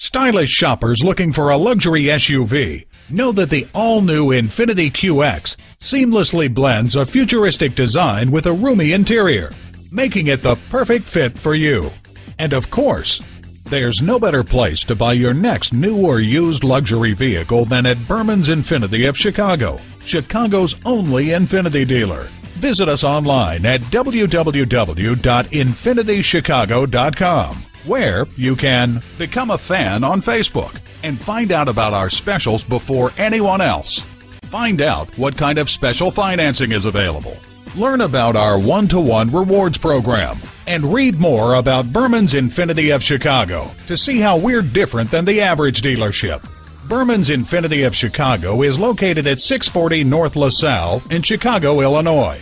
Stylish shoppers looking for a luxury SUV know that the all-new Infiniti QX seamlessly blends a futuristic design with a roomy interior, making it the perfect fit for you. And of course, there's no better place to buy your next new or used luxury vehicle than at Berman's Infiniti of Chicago, Chicago's only Infiniti dealer. Visit us online at www.infinitychicago.com, where you can become a fan on Facebook and find out about our specials before anyone else. Find out what kind of special financing is available. Learn about our one-to-one rewards program and read more about Berman's Infiniti of Chicago to see how we're different than the average dealership. Berman's Infiniti of Chicago is located at 640 North LaSalle in Chicago, Illinois.